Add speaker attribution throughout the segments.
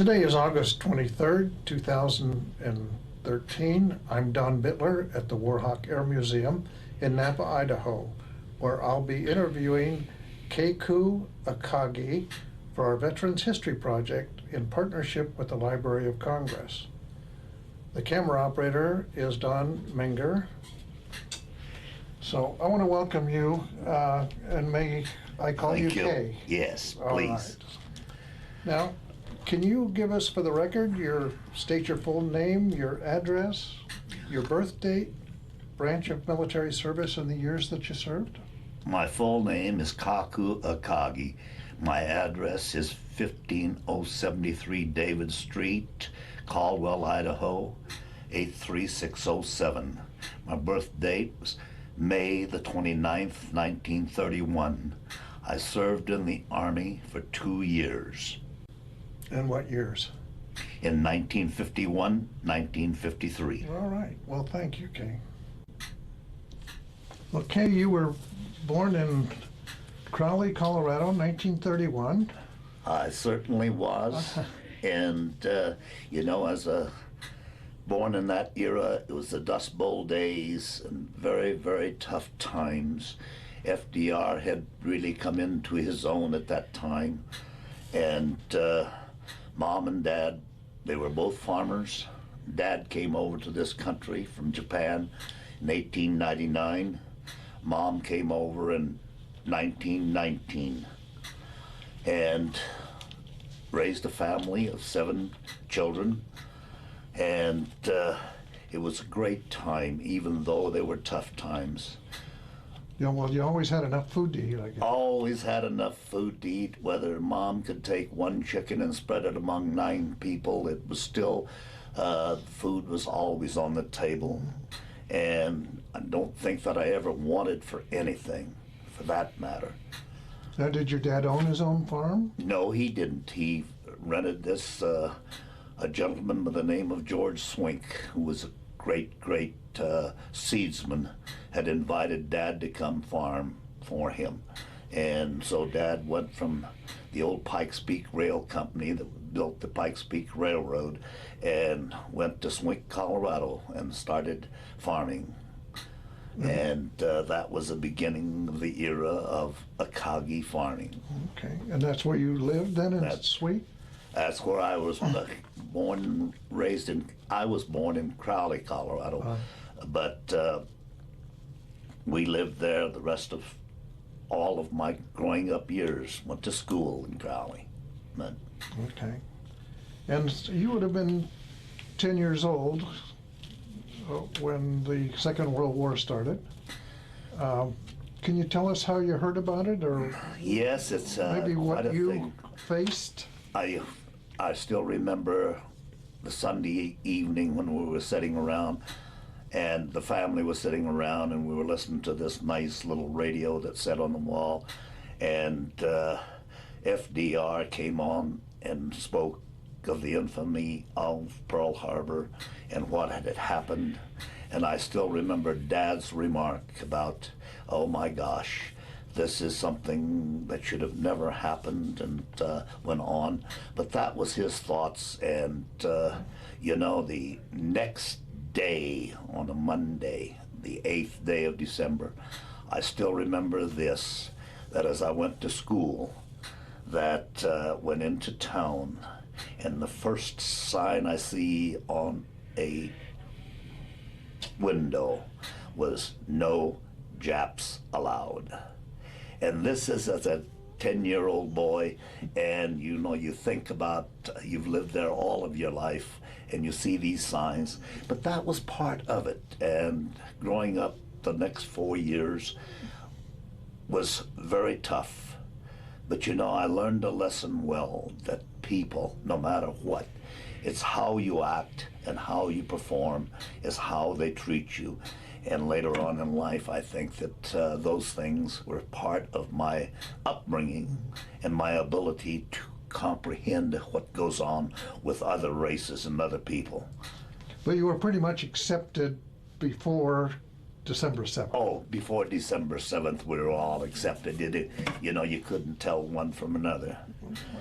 Speaker 1: Today is August 23rd, 2013. I'm Don Bittler at the Warhawk Air Museum in Napa, Idaho, where I'll be interviewing Kaku Akagi for our Veterans History Project in partnership with the Library of Congress. The camera operator is Don Minger. So I want to welcome you, and may I call you Kay?
Speaker 2: Yes,
Speaker 1: All
Speaker 2: please.
Speaker 1: right. Now, can you give us, for the record, state your full name, your address, your birth date, branch of military service, and the years that you served?
Speaker 2: My full name is Kaku Akagi. My address is 15073 David Street, Caldwell, Idaho, 83607. My birth date was May the 29th, 1931. I served in the Army for 2 years.
Speaker 1: And what years?
Speaker 2: In 1951, 1953.
Speaker 1: All right. Well, thank you, Kay. Well, Kay, you were born in Crowley, Colorado, 1931.
Speaker 2: I certainly was. And, born in that era, it was the Dust Bowl days and very, very tough times. FDR had really come into his own at that time. And Mom and Dad, they were both farmers. Dad came over to this country from Japan in 1899. Mom came over in 1919 and raised a family of 7 children. And it was a great time, even though they were tough times.
Speaker 1: Yeah, well, you always had enough food to eat, I guess.
Speaker 2: Always had enough food to eat. Whether Mom could take 1 chicken and spread it among 9 people, it was still, food was always on the table. And I don't think that I ever wanted for anything, for that matter.
Speaker 1: Now, did your dad own his own farm?
Speaker 2: No, he didn't. He rented this, a gentleman by the name of George Swink, who was a great seedsman, had invited Dad to come farm for him. And so Dad went from the old Pikes Peak Rail Company that built the Pikes Peak Railroad and went to Swink, Colorado and started farming. Mm-hmm. And that was the beginning of the era of Akagi farming.
Speaker 1: Okay, and that's where you lived then in Swink?
Speaker 2: That's where I was born and raised in. I was born in Crowley, Colorado, but we lived there the rest of all of my growing up years. Went to school in Crowley. But,
Speaker 1: okay. And you would have been 10 years old when the Second World War started. Can you tell us how you heard about it, or
Speaker 2: yes, it's
Speaker 1: maybe what you
Speaker 2: thing.
Speaker 1: Faced?
Speaker 2: I still remember the Sunday evening when we were sitting around, and the family was sitting around, and we were listening to this nice little radio that sat on the wall, and FDR came on and spoke of the infamy of Pearl Harbor and what had happened. And I still remember Dad's remark about, oh my gosh, this is something that should have never happened, and went on. But that was his thoughts. And, the next day, on a Monday, the 8th day of December, I still remember this, that as I went to school, that went into town, and the first sign I see on a window was "No Japs Allowed." And this is as a 10-year-old boy, and you think about, you've lived there all of your life, and you see these signs, but that was part of it. And growing up the next 4 years was very tough. But I learned a lesson well, that people, no matter what, it's how you act and how you perform is how they treat you. And later on in life, I think that those things were part of my upbringing and my ability to comprehend what goes on with other races and other people.
Speaker 1: But you were pretty much accepted before December 7th.
Speaker 2: Oh, before December 7th, we were all accepted. You know, you couldn't tell one from another.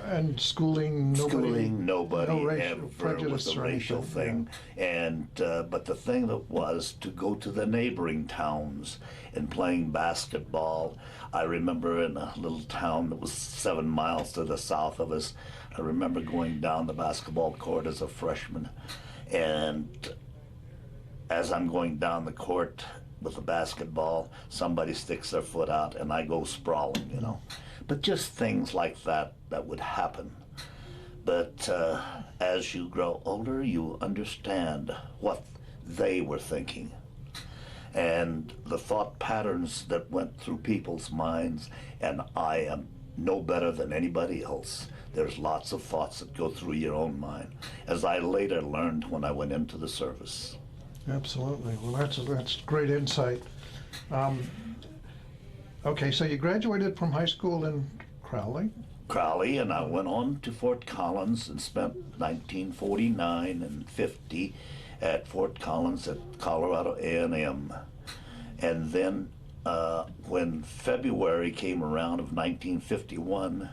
Speaker 1: And schooling,
Speaker 2: Nobody
Speaker 1: no racial
Speaker 2: ever
Speaker 1: prejudice
Speaker 2: was a
Speaker 1: or
Speaker 2: racial
Speaker 1: anything,
Speaker 2: thing. And but the thing that was to go to the neighboring towns and playing basketball. I remember in a little town that was 7 miles to the south of us, I remember going down the basketball court as a freshman, and as I'm going down the court with the basketball, somebody sticks their foot out and I go sprawling, you know. But just things like that would happen. But as you grow older, you understand what they were thinking and the thought patterns that went through people's minds, and I am no better than anybody else. There's lots of thoughts that go through your own mind, as I later learned when I went into the service.
Speaker 1: Absolutely. Well, that's great insight. Okay, so you graduated from high school in Crowley?
Speaker 2: Crowley, and I went on to Fort Collins and spent 1949 and 50 at Fort Collins at Colorado A&M. And then when February came around of 1951,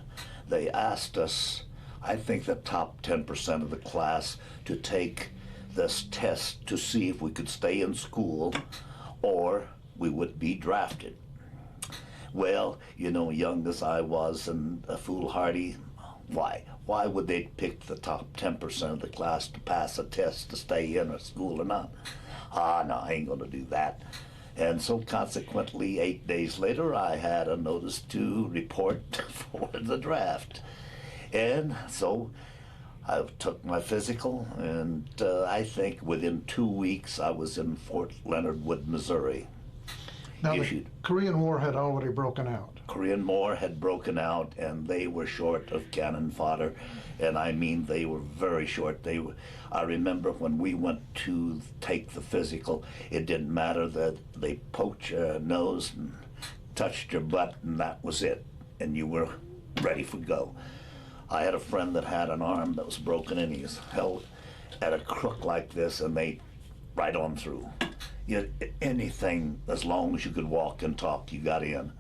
Speaker 2: they asked us, I think the top 10% of the class, to take this test to see if we could stay in school or we would be drafted. Well, you know, young as I was and foolhardy, why would they pick the top 10% of the class to pass a test to stay in a school or not? No, I ain't gonna do that. And so consequently, 8 days later, I had a notice to report for the draft. And so I took my physical, and I think within 2 weeks I was in Fort Leonard Wood, Missouri.
Speaker 1: Now, the Korean War had already broken out.
Speaker 2: Korean War had broken out, and they were short of cannon fodder, and I mean they were very short. I remember when we went to take the physical, it didn't matter that they poked your nose and touched your butt, and that was it, and you were ready for go. I had a friend that had an arm that was broken, and he was held at a crook like this, and they right on through. Anything, as long as you could walk and talk, you got in.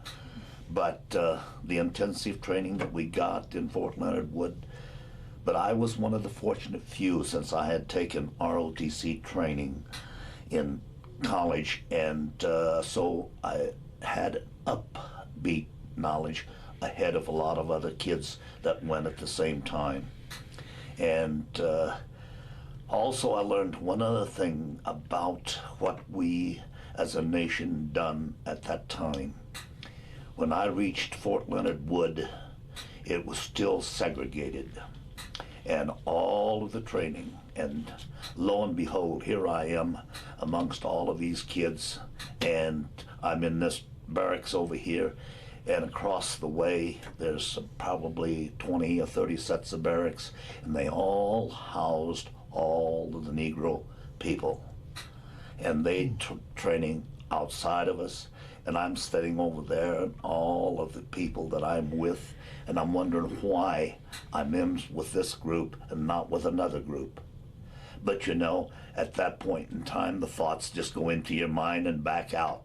Speaker 2: But the intensive training that we got in Fort Leonard Wood, but I was one of the fortunate few, since I had taken ROTC training in college, and so I had upbeat knowledge ahead of a lot of other kids that went at the same time. And also, I learned one other thing about what we as a nation done at that time. When I reached Fort Leonard Wood, it was still segregated, and all of the training, and lo and behold, here I am amongst all of these kids, and I'm in this barracks over here, and across the way there's probably 20 or 30 sets of barracks, and they all housed all of the Negro people, and they took training outside of us, and I'm sitting over there, and all of the people that I'm with, and I'm wondering why I'm in with this group and not with another group. But you know, at that point in time, the thoughts just go into your mind and back out.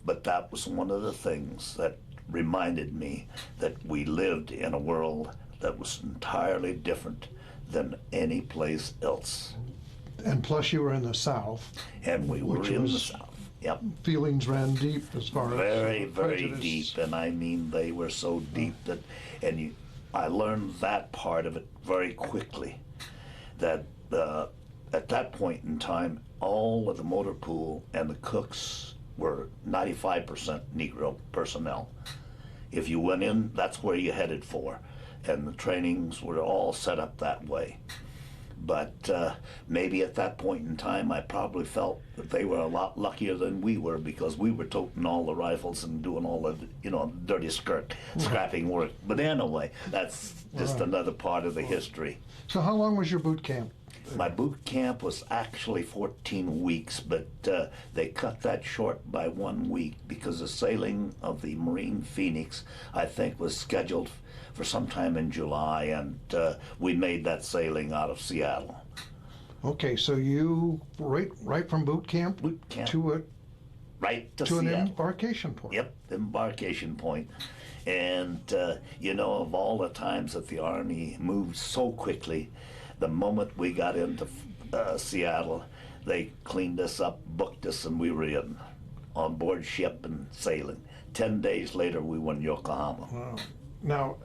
Speaker 2: But that was one of the things that reminded me that we lived in a world that was entirely different than any place else.
Speaker 1: And plus you were in the South.
Speaker 2: And we were in the South. Yep.
Speaker 1: Feelings ran deep as far as
Speaker 2: very
Speaker 1: prejudice.
Speaker 2: Deep, and I mean they were so deep that, and I learned that part of it very quickly, that at that point in time, all of the motor pool and the cooks were 95% Negro personnel. If you went in, that's where you headed for, and the trainings were all set up that way. But maybe at that point in time, I probably felt that they were a lot luckier than we were, because we were toting all the rifles and doing all the, dirty scrapping work. But anyway, that's just another part of the history.
Speaker 1: So how long was your boot camp?
Speaker 2: My boot camp was actually 14 weeks, but they cut that short by 1 week because the sailing of the Marine Phoenix, I think, was scheduled for sometime in July, and we made that sailing out of Seattle.
Speaker 1: Okay, so you right from boot camp
Speaker 2: Boot camp.
Speaker 1: to a
Speaker 2: right to
Speaker 1: To an
Speaker 2: Seattle.
Speaker 1: embarkation point.
Speaker 2: Yep, embarkation point. And, of all the times that the Army moved so quickly, the moment we got into Seattle, they cleaned us up, booked us, and we were in on board ship and sailing. 10 days later, we were in Yokohama.
Speaker 1: Wow. Now,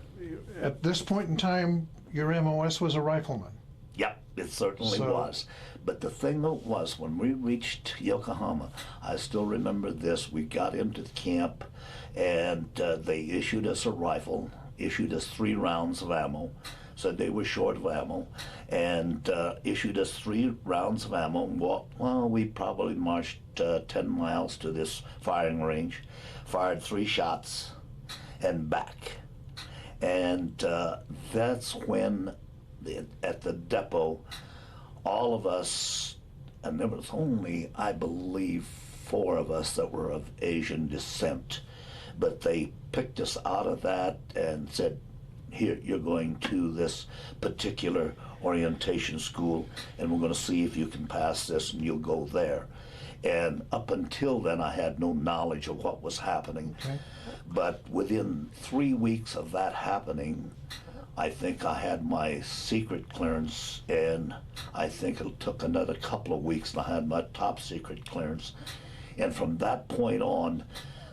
Speaker 1: at this point in time, your MOS was a rifleman.
Speaker 2: Yep, it certainly
Speaker 1: So-
Speaker 2: was. But the thing was, when we reached Yokohama, I still remember this. We got into the camp, and they issued us a rifle, issued us 3 rounds of ammo, said they were short of ammo, and issued us 3 rounds of ammo. We probably marched 10 miles to this firing range, fired 3 shots, and back. And that's when, at the depot, all of us, and there was only, I believe, 4 of us that were of Asian descent, but they picked us out of that and said, here, you're going to this particular orientation school, and we're going to see if you can pass this, and you'll go there. And up until then, I had no knowledge of what was happening.
Speaker 1: Okay.
Speaker 2: But within 3 weeks of that happening, I think I had my secret clearance, and I think it took another couple of weeks, and I had my top secret clearance. And from that point on,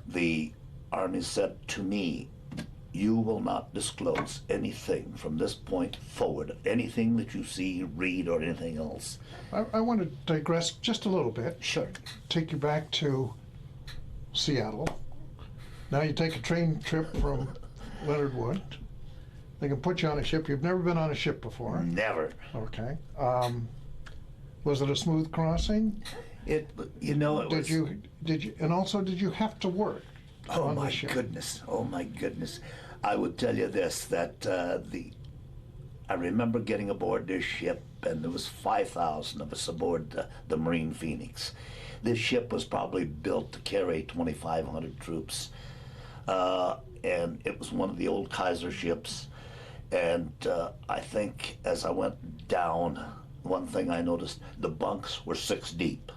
Speaker 2: the Army said to me, you will not disclose anything from this point forward, anything that you see, read, or anything else.
Speaker 1: I want to digress just a little bit.
Speaker 2: Sure.
Speaker 1: Take you back to Seattle. Now you take a train trip from Leonard Wood. They can put you on a ship. You've never been on a ship before.
Speaker 2: Never.
Speaker 1: Okay. Was it a smooth crossing?
Speaker 2: It was.
Speaker 1: Did you? And also, did you have to work?
Speaker 2: Oh
Speaker 1: on the
Speaker 2: my
Speaker 1: ship?
Speaker 2: goodness! Oh my goodness! I would tell you this: that I remember getting aboard this ship, and there was 5,000 of us aboard the Marine Phoenix. This ship was probably built to carry 2,500 troops, and it was one of the old Kaiser ships. And I think as I went down, one thing I noticed: the bunks were 6 deep,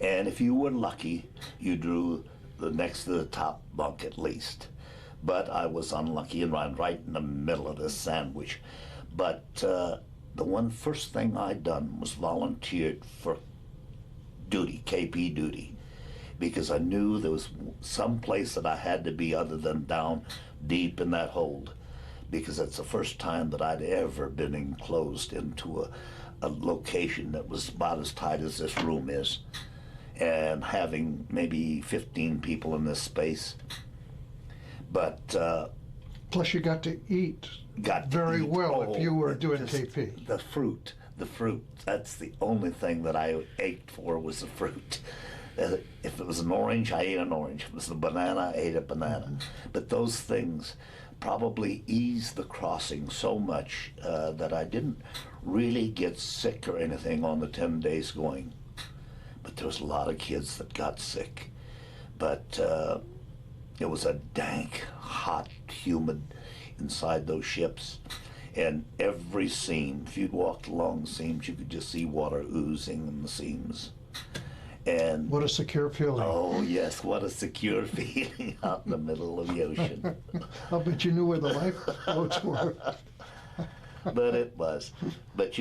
Speaker 2: and if you were lucky, you drew the next to the top bunk at least. But I was unlucky and ran right in the middle of this sandwich. But the first thing I'd done was volunteered for duty, KP duty, because I knew there was some place that I had to be other than down deep in that hold, because it's the first time that I'd ever been enclosed into a location that was about as tight as this room is, and having maybe 15 people in this space. But
Speaker 1: Plus, you got to eat very well if you were doing KP.
Speaker 2: The fruit, that's the only thing that I ate for, was the fruit. If it was an orange, I ate an orange. If it was a banana, I ate a banana.
Speaker 1: Mm-hmm.
Speaker 2: But those things probably eased the crossing so much that I didn't really get sick or anything on the 10 days going. But there was a lot of kids that got sick. But it was a dank, hot, humid inside those ships. And every seam, if you'd walked along the seams, you could just see water oozing in the seams. And
Speaker 1: What a secure feeling.
Speaker 2: oh yes, what a secure feeling out in the middle of the ocean.
Speaker 1: I'll bet you knew where the lifeboats were.
Speaker 2: But it was. But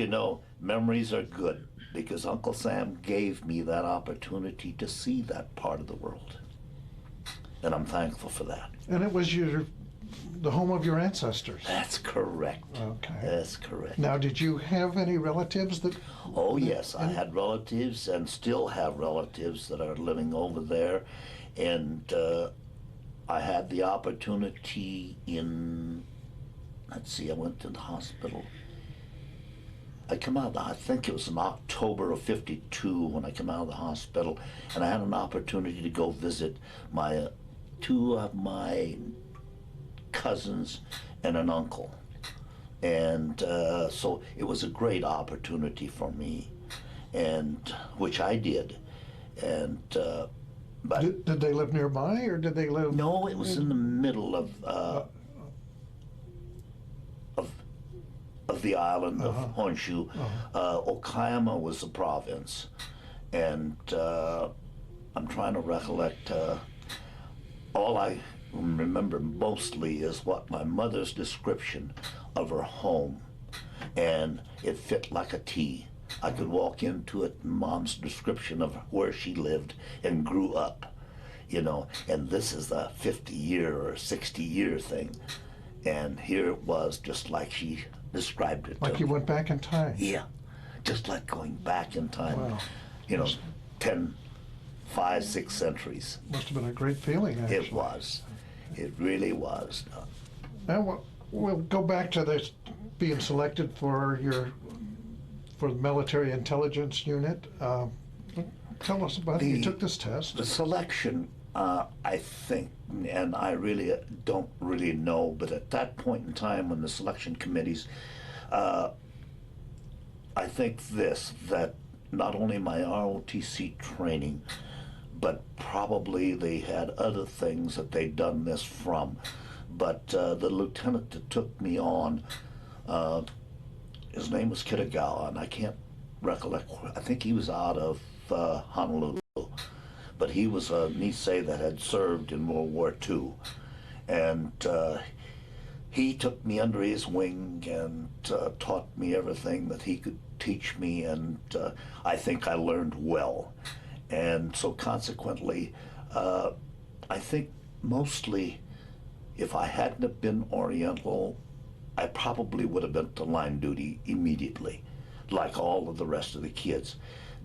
Speaker 2: memories are good, because Uncle Sam gave me that opportunity to see that part of the world. And I'm thankful for that.
Speaker 1: And it was the home of your ancestors.
Speaker 2: That's correct.
Speaker 1: Okay.
Speaker 2: That's correct.
Speaker 1: Now, did you have any relatives that?
Speaker 2: Oh yes, I had relatives and still have relatives that are living over there. And I had the opportunity I went to the hospital. I think it was in October of '52 when I came out of the hospital, and I had an opportunity to go visit 2 of my cousins and an uncle. And so it was a great opportunity for me, and which I did. And but
Speaker 1: Did they live nearby, or did they live?
Speaker 2: no, it was in the middle of the island of Honshu. Okayama was the province, and I'm trying to recollect. All I remember mostly is what my mother's description of her home, and it fit like a T. I could walk into it, and Mom's description of where she lived and grew up, and this is the 50-year or 60-year thing. And here it was, just like she described it.
Speaker 1: Like you went back in time.
Speaker 2: Yeah, just like going back in time,
Speaker 1: Wow.
Speaker 2: 10, 5, 6 centuries.
Speaker 1: Must have been a great feeling, actually.
Speaker 2: It was. It really was.
Speaker 1: Now we'll go back to this being selected for the military intelligence unit. Tell us about it. You took this test.
Speaker 2: The selection, I think, and I really don't really know, but at that point in time when the selection committees, I think that not only my ROTC training, but probably they had other things that they'd done this from. But the lieutenant that took me on, his name was Kitagawa, and I can't recollect. I think he was out of Honolulu, but he was a Nisei that had served in World War II. And he took me under his wing and taught me everything that he could teach me, and I think I learned well. And so consequently, I think mostly if I hadn't have been Oriental, I probably would have been to line duty immediately, like all of the rest of the kids.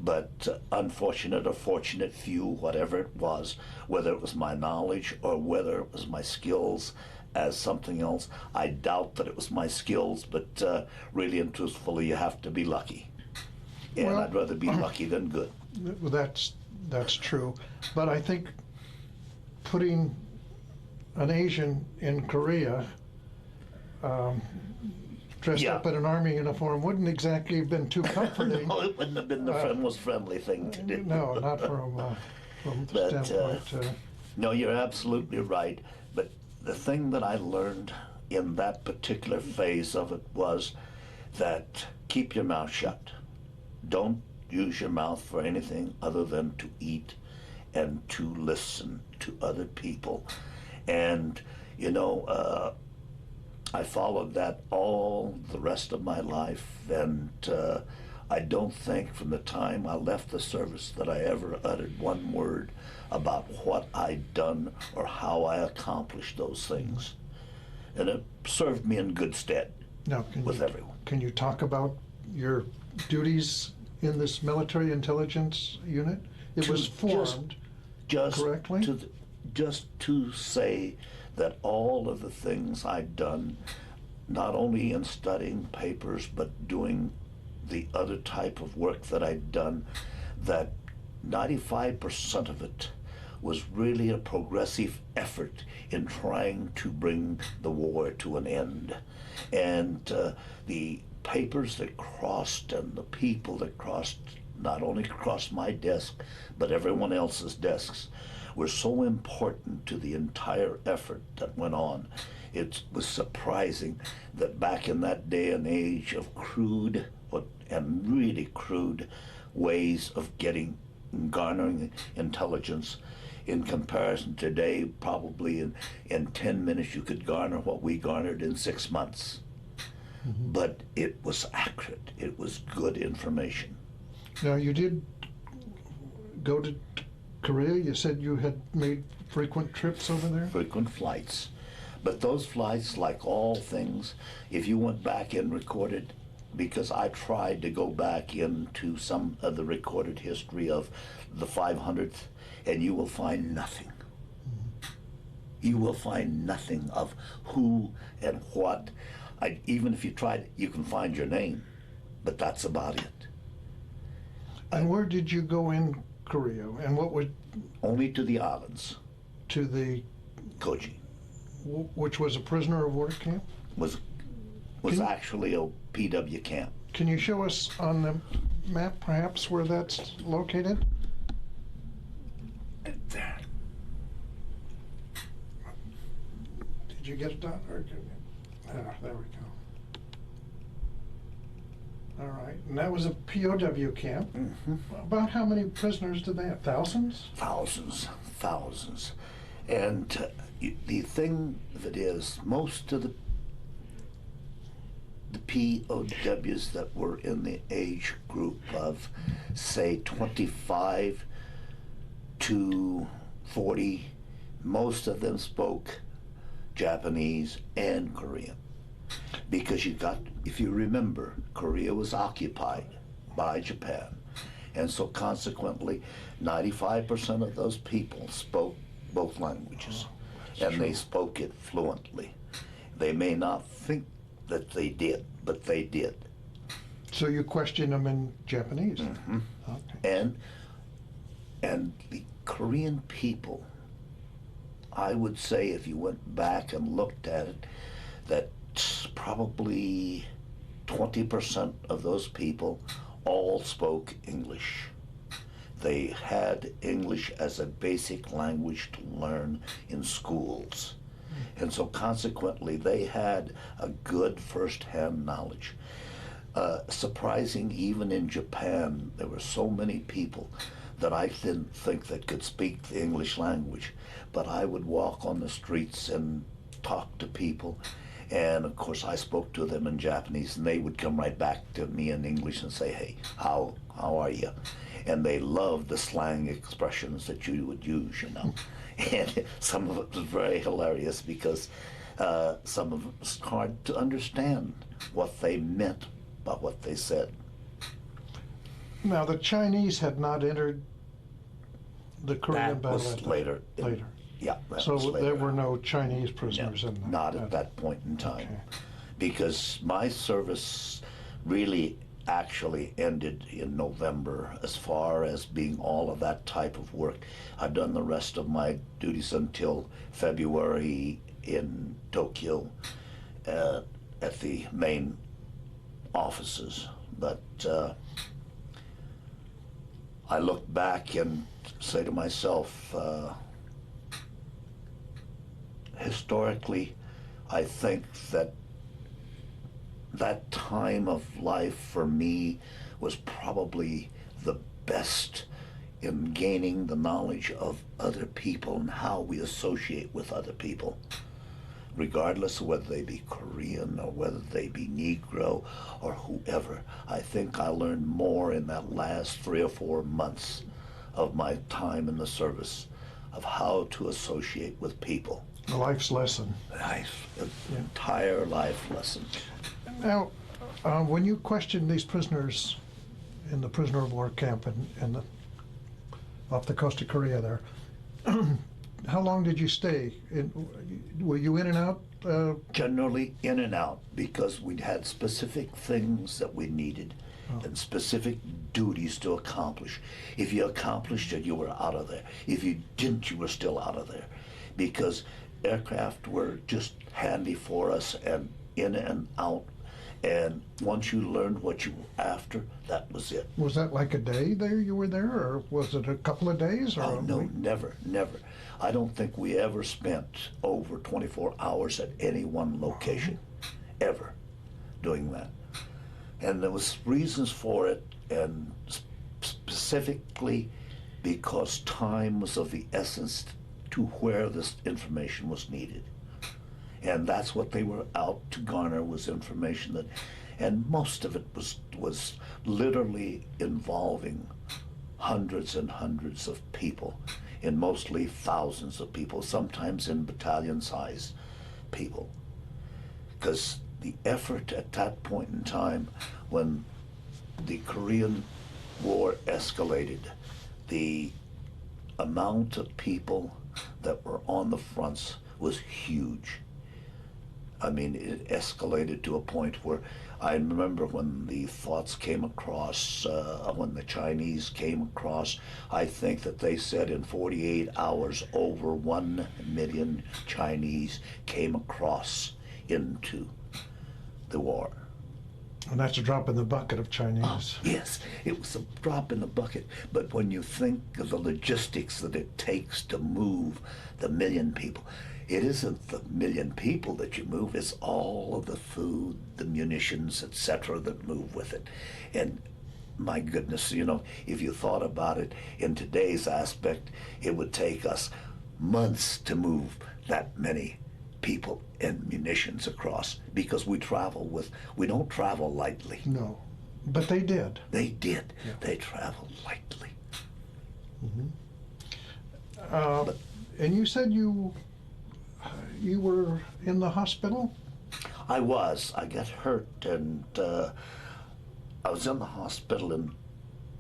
Speaker 2: But unfortunate or fortunate few, whatever it was, whether it was my knowledge or whether it was my skills as something else, I doubt that it was my skills, but really and truthfully, you have to be lucky. And
Speaker 1: Well,
Speaker 2: I'd rather be lucky than good.
Speaker 1: That's true, but I think putting an Asian in Korea dressed
Speaker 2: Yeah.
Speaker 1: up in an army uniform wouldn't exactly have been too comforting.
Speaker 2: No, it wouldn't have been the most friendly thing to do.
Speaker 1: No, not from the
Speaker 2: But,
Speaker 1: standpoint.
Speaker 2: No, you're absolutely right. But the thing that I learned in that particular phase of it was that keep your mouth shut. Don't use your mouth for anything other than to eat and to listen to other people. And, I followed that all the rest of my life, and I don't think from the time I left the service that I ever uttered one word about what I'd done or how I accomplished those things. And it served me in good stead
Speaker 1: Now,
Speaker 2: with everyone.
Speaker 1: can you talk about your duties in this military intelligence unit? It
Speaker 2: To
Speaker 1: was formed
Speaker 2: just
Speaker 1: correctly?
Speaker 2: just to say that all of the things I'd done, not only in studying papers, but doing the other type of work that I'd done, that 95% of it was really a progressive effort in trying to bring the war to an end. And the papers that crossed and the people that crossed, not only crossed my desk, but everyone else's desks, were so important to the entire effort that went on. It was surprising that back in that day and age of crude and really crude ways of garnering intelligence, in comparison today, probably in 10 minutes you could garner what we garnered in 6 months.
Speaker 1: Mm-hmm.
Speaker 2: But it was accurate. It was good information.
Speaker 1: Now, you did go to Korea. You said you had made frequent trips over there?
Speaker 2: Frequent flights. But those flights, like all things, if you went back and recorded, because I tried to go back into some of the recorded history of the 500th, and you will find nothing. You will find nothing of who and what. Even if you tried, you can find your name, but that's about it.
Speaker 1: And where did you go in Korea? And what would
Speaker 2: Only to the islands.
Speaker 1: to the
Speaker 2: Koji
Speaker 1: which was a prisoner of war camp?
Speaker 2: was
Speaker 1: Can-
Speaker 2: actually a PW camp.
Speaker 1: Can you show us on the map perhaps where that's located?
Speaker 2: Right there.
Speaker 1: Did you get it done? Or there we go. All right, and that was a POW camp.
Speaker 2: Mm-hmm.
Speaker 1: About how many prisoners did they have? Thousands?
Speaker 2: Thousands, thousands. And the thing of it is, most of the POWs that were in the age group of, say, 25 to 40, most of them spoke Japanese and Korean. Because if you remember, Korea was occupied by Japan. And so consequently, 95% of those people spoke both languages. And they spoke it fluently. They may not think that they did, but they did.
Speaker 1: So you question them in Japanese?
Speaker 2: Mm-hmm.
Speaker 1: Okay.
Speaker 2: And the Korean people, I would say if you went back and looked at it, that probably 20% of those people all spoke English. They had English as a basic language to learn in schools. And so consequently, they had a good first-hand knowledge. Surprising, even in Japan, there were so many people that I didn't think that could speak the English language. But I would walk on the streets and talk to people. And of course, I spoke to them in Japanese, and they would come right back to me in English and say, "Hey, how are you?" And they loved the slang expressions that you would use, you know. And some of it was very hilarious because some of it was hard to understand what they meant by what they said.
Speaker 1: Now, the Chinese had not entered the Korean
Speaker 2: That
Speaker 1: battle
Speaker 2: was
Speaker 1: at that-
Speaker 2: later.
Speaker 1: Later.
Speaker 2: Yeah, that
Speaker 1: So
Speaker 2: was later.
Speaker 1: there were no Chinese prisoners
Speaker 2: No,
Speaker 1: in that?
Speaker 2: not at that point in time.
Speaker 1: Okay.
Speaker 2: Because my service really actually ended in November as far as being all of that type of work. I've done the rest of my duties until February in Tokyo at the main offices. But I look back and say to myself, historically, I think that time of life for me was probably the best in gaining the knowledge of other people and how we associate with other people, regardless of whether they be Korean or whether they be Negro or whoever. I think I learned more in that last 3 or 4 months of my time in the service of how to associate with people.
Speaker 1: A life's lesson.
Speaker 2: An entire life lesson.
Speaker 1: Now, when you questioned these prisoners in the prisoner of war camp off the coast of Korea there, how long did you stay? Were you in and out?
Speaker 2: Generally in and out, because we had specific things that we needed and specific duties to accomplish. If you accomplished it, you were out of there. If you didn't, you were still out of there, because aircraft were just handy for us and in and out. And once you learned what you were after, that was it.
Speaker 1: Was that like a day there you were there, or was it a couple of days? Or
Speaker 2: Oh, no, never. I don't think we ever spent over 24 hours at any one location, ever, doing that. And there was reasons for it, and specifically because time was of the essence to where this information was needed. And that's what they were out to garner, was information that, and most of it was literally involving hundreds and hundreds of people, and mostly thousands of people, sometimes in battalion-sized people. Because the effort at that point in time, when the Korean War escalated, the amount of people that were on the fronts was huge. I mean, it escalated to a point where I remember when the thoughts came across, when the Chinese came across, I think that they said in 48 hours over 1 million Chinese came across into the war.
Speaker 1: And that's a drop in the bucket of Chinese.
Speaker 2: Yes, it was a drop in the bucket. But when you think of the logistics that it takes to move the million people, it isn't the million people that you move, it's all of the food, the munitions, etc., that move with it. And my goodness, if you thought about it in today's aspect, it would take us months to move that many people and munitions across, because we don't travel lightly.
Speaker 1: No, but they did.
Speaker 2: They did.
Speaker 1: Yeah.
Speaker 2: They traveled lightly.
Speaker 1: And you said you were in the hospital?
Speaker 2: I got hurt, and I was in the hospital in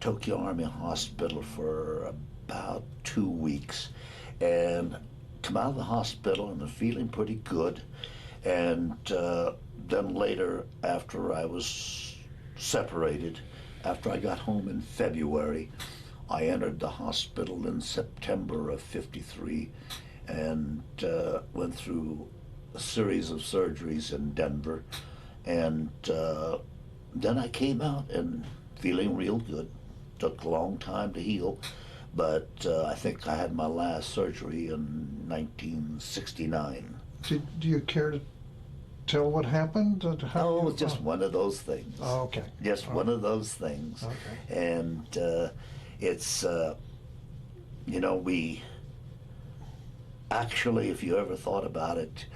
Speaker 2: Tokyo Army Hospital for about 2 weeks, and come out of the hospital and I'm feeling pretty good. And then later, after I was separated, after I got home in February, I entered the hospital in September of '53 and went through a series of surgeries in Denver. And then I came out and feeling real good. Took a long time to heal, but I think I had my last surgery in 1969.
Speaker 1: Do you care to tell what happened?
Speaker 2: It was just one of those things.
Speaker 1: Oh, okay.
Speaker 2: Just one of those things.
Speaker 1: Okay.
Speaker 2: And it's, we actually, if you ever thought about it,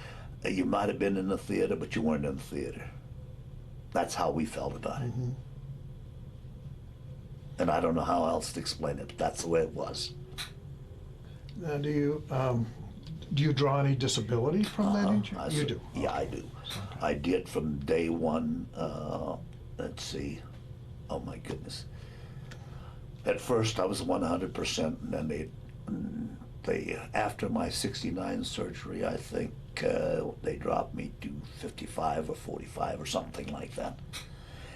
Speaker 2: you might have been in the theater, but you weren't in the theater. That's how we felt about it. And I don't know how else to explain it, but that's the way it was.
Speaker 1: Do you draw any disability from that injury? You do?
Speaker 2: Yeah, I do. Okay. I did from day one. Let's see. Oh, my goodness. At first, I was 100%, and then they after my '69 surgery, I think they dropped me to 55 or 45 or something like that.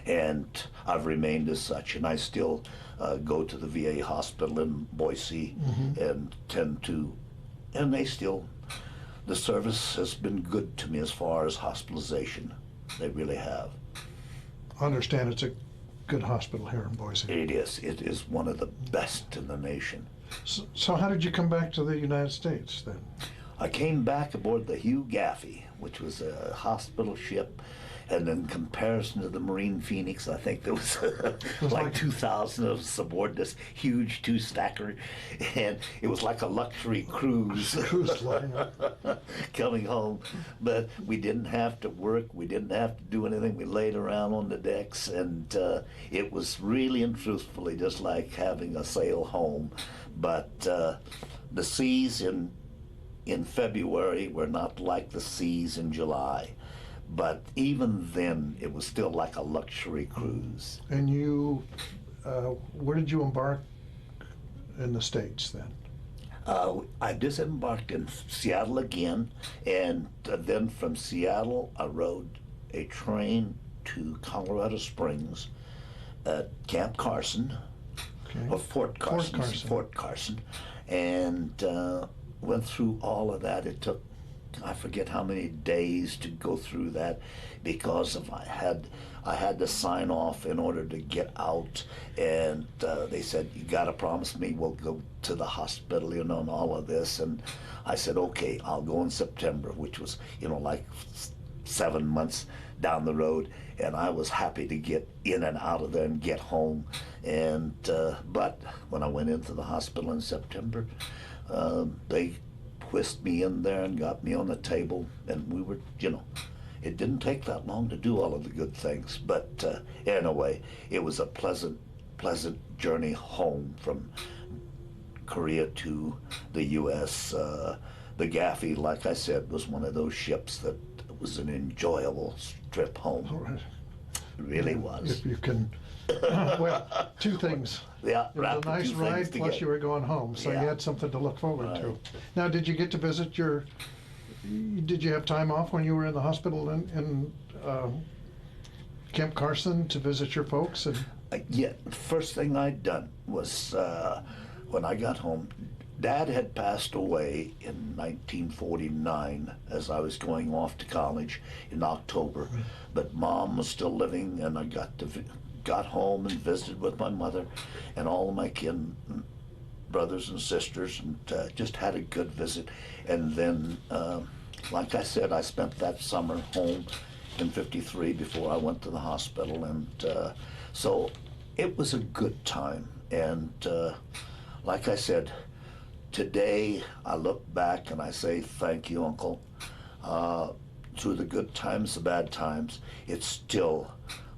Speaker 2: And I've remained as such, and I still go to the VA hospital in Boise and the service has been good to me as far as hospitalization. They really have.
Speaker 1: I understand it's a good hospital here in Boise.
Speaker 2: It is. It is one of the best in the nation.
Speaker 1: So how did you come back to the United States then?
Speaker 2: I came back aboard the Hugh Gaffey, which was a hospital ship, and in comparison to the Marine Phoenix, I think there was like 2,000 of us aboard this huge two-stacker, and it was like a luxury cruise coming home. But we didn't have to work, we didn't have to do anything, we laid around on the decks, and it was really and truthfully just like having a sail home. But the seas in February were not like the seas in July. But even then, it was still like a luxury cruise.
Speaker 1: And you, where did you embark in the States then?
Speaker 2: I disembarked in Seattle again, and then from Seattle, I rode a train to Colorado Springs at Camp Carson, or Fort Carson, and went through all of that. It took, I forget how many days to go through that, because I had to sign off in order to get out, and they said, you got to promise me we'll go to the hospital, and all of this. And I said, okay, I'll go in September, which was like 7 months down the road, and I was happy to get in and out of there and get home. And but when I went into the hospital in September, they whisked me in there and got me on the table, and we were, it didn't take that long to do all of the good things. But anyway, it was a pleasant journey home from Korea to the U.S. The Gaffey, like I said, was one of those ships that was an enjoyable trip home.
Speaker 1: All right.
Speaker 2: It really was.
Speaker 1: If you can, well, two things.
Speaker 2: Yeah,
Speaker 1: it was a nice ride, plus you were going home, so
Speaker 2: yeah.
Speaker 1: You had something to look forward to. Now, did you get to visit did you have time off when you were in the hospital in Camp Carson to visit your folks? And
Speaker 2: yeah, the first thing I'd done was, when I got home, Dad had passed away in 1949 as I was going off to college in October, but Mom was still living, and I got home and visited with my mother and all of my kin, brothers and sisters, and just had a good visit. And then, like I said, I spent that summer home in '53 before I went to the hospital, and so it was a good time. And like I said, today I look back and I say, thank you, Uncle. Through the good times, the bad times, it still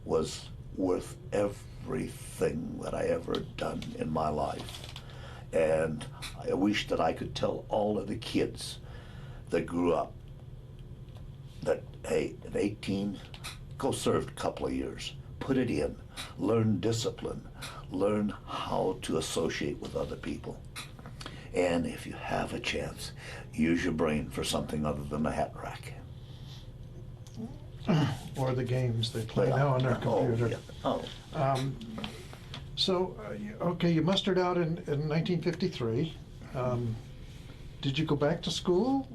Speaker 2: was worth everything that I ever done in my life. And I wish that I could tell all of the kids that grew up that, hey, at 18, go serve a couple of years, put it in, learn discipline, learn how to associate with other people. And if you have a chance, use your brain for something other than a hat rack.
Speaker 1: Or the games they play now on their computer.
Speaker 2: Oh,
Speaker 1: So, okay, you mustered out in 1953. Did you go back to school?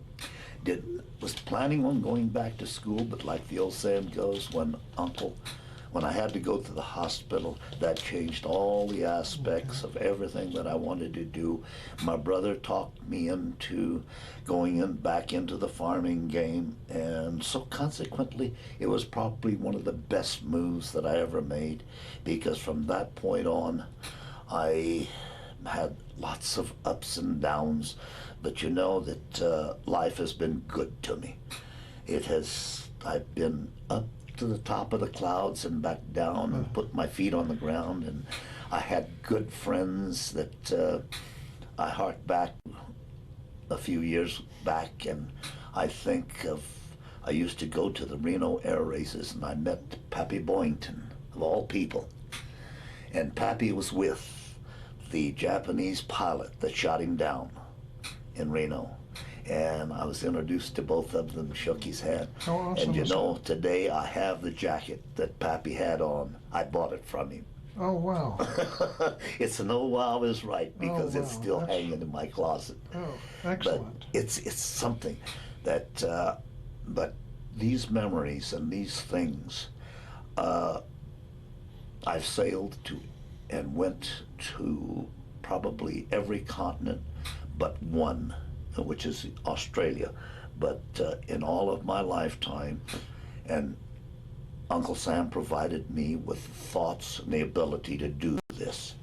Speaker 2: Was planning on going back to school, but like the old saying goes, when I had to go to the hospital, that changed all the aspects of everything that I wanted to do. My brother talked me into going back into the farming game, and so consequently, it was probably one of the best moves that I ever made, because from that point on, I had lots of ups and downs, but you know that life has been good to me. I've been up to the top of the clouds and back down and put my feet on the ground, and I had good friends that I hark back a few years back, and I used to go to the Reno air races, and I met Pappy Boynton, of all people, and Pappy was with the Japanese pilot that shot him down in Reno. And I was introduced to both of them, shook his hand.
Speaker 1: How awesome
Speaker 2: And you
Speaker 1: was
Speaker 2: know, today I have the jacket that Pappy had on. I bought it from him.
Speaker 1: Oh, wow.
Speaker 2: It's an old while I was right, because it's
Speaker 1: wow.
Speaker 2: still hanging in my closet.
Speaker 1: Oh,
Speaker 2: But
Speaker 1: excellent.
Speaker 2: it's something that, but these memories and these things, I've sailed to and went to probably every continent but one, which is Australia. But in all of my lifetime, and Uncle Sam provided me with thoughts and the ability to do this.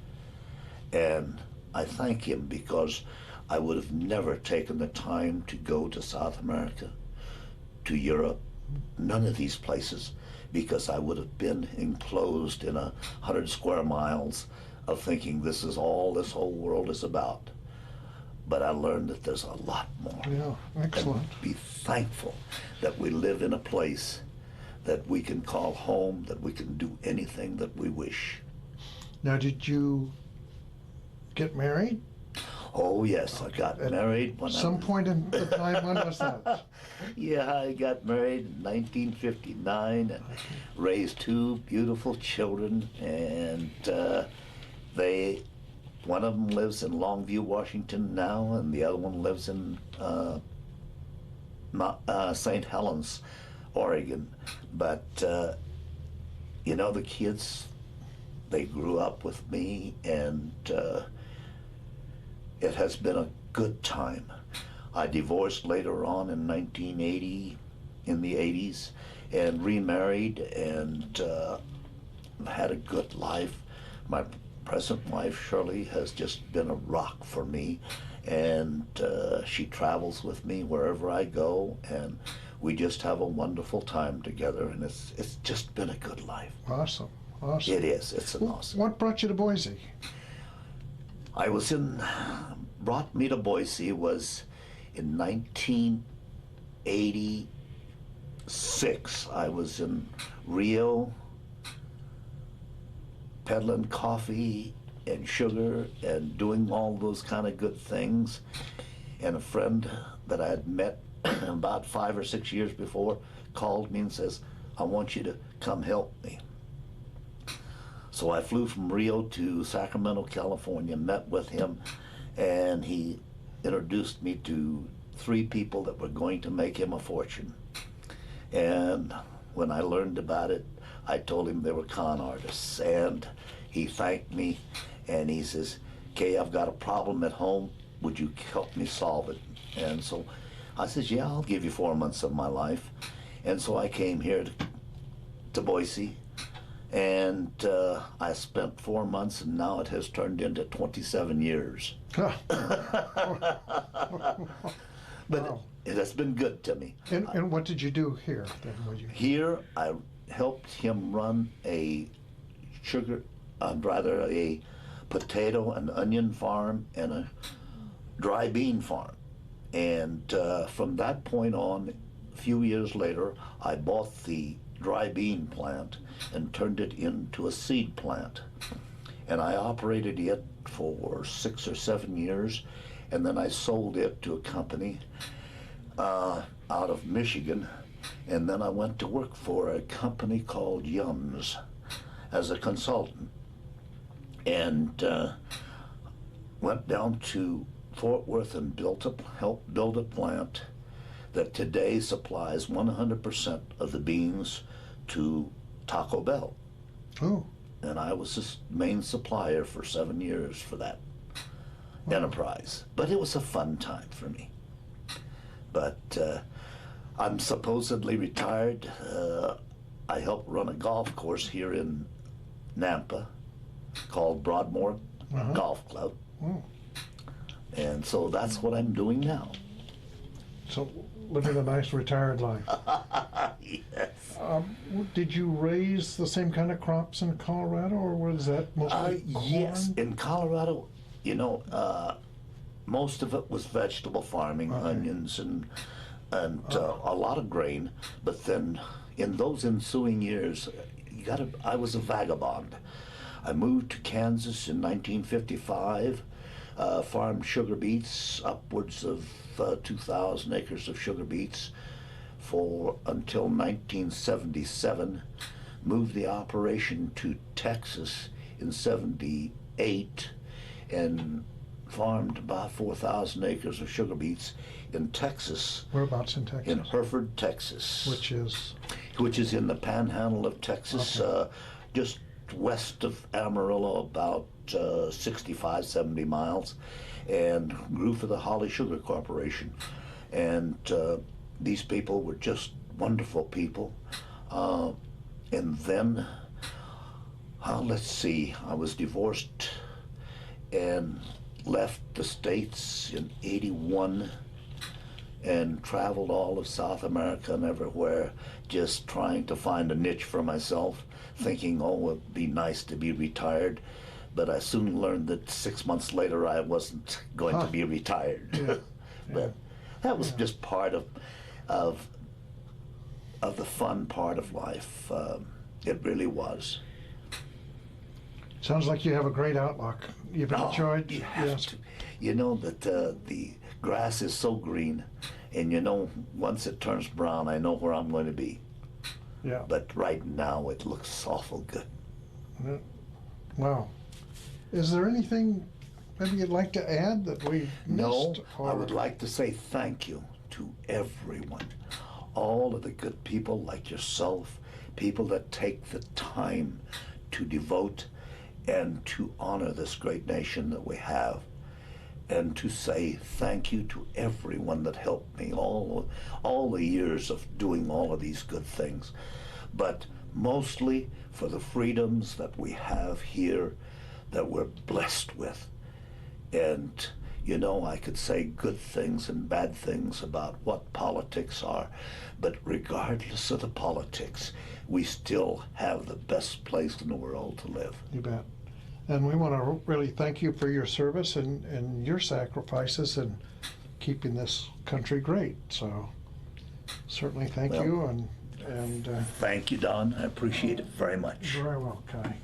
Speaker 2: And I thank him, because I would have never taken the time to go to South America, to Europe, none of these places, because I would have been enclosed in 100 square miles of thinking this is all this whole world is about. But I learned that there's a lot more.
Speaker 1: Yeah, excellent.
Speaker 2: And be thankful that we live in a place that we can call home, that we can do anything that we wish.
Speaker 1: Now, did you get married?
Speaker 2: Oh yes, I got married when
Speaker 1: Some point in the time, when was that?
Speaker 2: Yeah, I got married in 1959 and raised two beautiful children, and one of them lives in Longview, Washington now, and the other one lives in St. Helens, Oregon. But you know, the kids, they grew up with me, and it has been a good time. I divorced later on in 1980, in the 80s, and remarried, and had a good life. My present wife, Shirley, has just been a rock for me, and she travels with me wherever I go, and we just have a wonderful time together, and it's just been a good life.
Speaker 1: Awesome, awesome.
Speaker 2: It is. It's an awesome.
Speaker 1: What brought you to Boise?
Speaker 2: Brought me to Boise was in 1986. I was in Rio, peddling coffee and sugar and doing all those kind of good things. And a friend that I had met about 5 or 6 years before called me and says, I want you to come help me. So I flew from Rio to Sacramento, California, met with him, and he introduced me to 3 people that were going to make him a fortune. And when I learned about it, I told him they were con artists. And he thanked me, and he says, "Kay, I've got a problem at home. Would you help me solve it?" And so I says, "Yeah, I'll give you 4 months of my life." And so I came here to Boise, and I spent 4 months, and now it has turned into 27 years. But
Speaker 1: Wow.
Speaker 2: it has been good to me.
Speaker 1: And what did you do here then?
Speaker 2: Here, I helped him run a a potato and onion farm and a dry bean farm. And from that point on, a few years later, I bought the dry bean plant and turned it into a seed plant. And I operated it for 6 or 7 years, and then I sold it to a company out of Michigan, and then I went to work for a company called Yums as a consultant, and went down to Fort Worth and helped build a plant that today supplies 100% of the beans to Taco Bell.
Speaker 1: Oh.
Speaker 2: And I was his main supplier for 7 years for that enterprise. But it was a fun time for me. But I'm supposedly retired. I help run a golf course here in Nampa called Broadmoor Golf Club.
Speaker 1: Oh.
Speaker 2: And so that's what I'm doing now.
Speaker 1: So living a nice retired life.
Speaker 2: Yes.
Speaker 1: Did you raise the same kind of crops in Colorado, or was that mostly corn?
Speaker 2: Yes, in Colorado, most of it was vegetable farming, onions and a lot of grain. But then in those ensuing years, I was a vagabond. I moved to Kansas in 1955, farmed sugar beets, upwards of 2,000 acres of sugar beets until 1977, moved the operation to Texas in 78, and farmed about 4,000 acres of sugar beets in Texas.
Speaker 1: Whereabouts in Texas?
Speaker 2: In Hereford, Texas.
Speaker 1: Which is
Speaker 2: in the panhandle of Texas, just west of Amarillo, about 65, 70 miles, and grew for the Holly Sugar Corporation. And these people were just wonderful people. And then, let's see, I was divorced and left the States in 81 and traveled all of South America and everywhere, just trying to find a niche for myself, thinking, oh, it'd be nice to be retired. But I soon learned that 6 months later I wasn't going to be retired.
Speaker 1: Yeah.
Speaker 2: But that was just part of the fun part of life. It really was.
Speaker 1: Sounds like you have a great outlook. You've enjoyed.
Speaker 2: You have to. You know that the grass is so green, and once it turns brown, I know where I'm going to be.
Speaker 1: Yeah.
Speaker 2: But right now it looks awful good.
Speaker 1: Wow. Is there anything maybe you'd like to add that we missed?
Speaker 2: No, I would like to say thank you to everyone. All of the good people like yourself, people that take the time to devote and to honor this great nation that we have, and to say thank you to everyone that helped me all the years of doing all of these good things, but mostly for the freedoms that we have here that we're blessed with. And I could say good things and bad things about what politics are, but regardless of the politics, we still have the best place in the world to live.
Speaker 1: You bet. And we want to really thank you for your service and your sacrifices in keeping this country great. So certainly thank you. And
Speaker 2: thank you, Don. I appreciate it very much.
Speaker 1: Very well, Kai.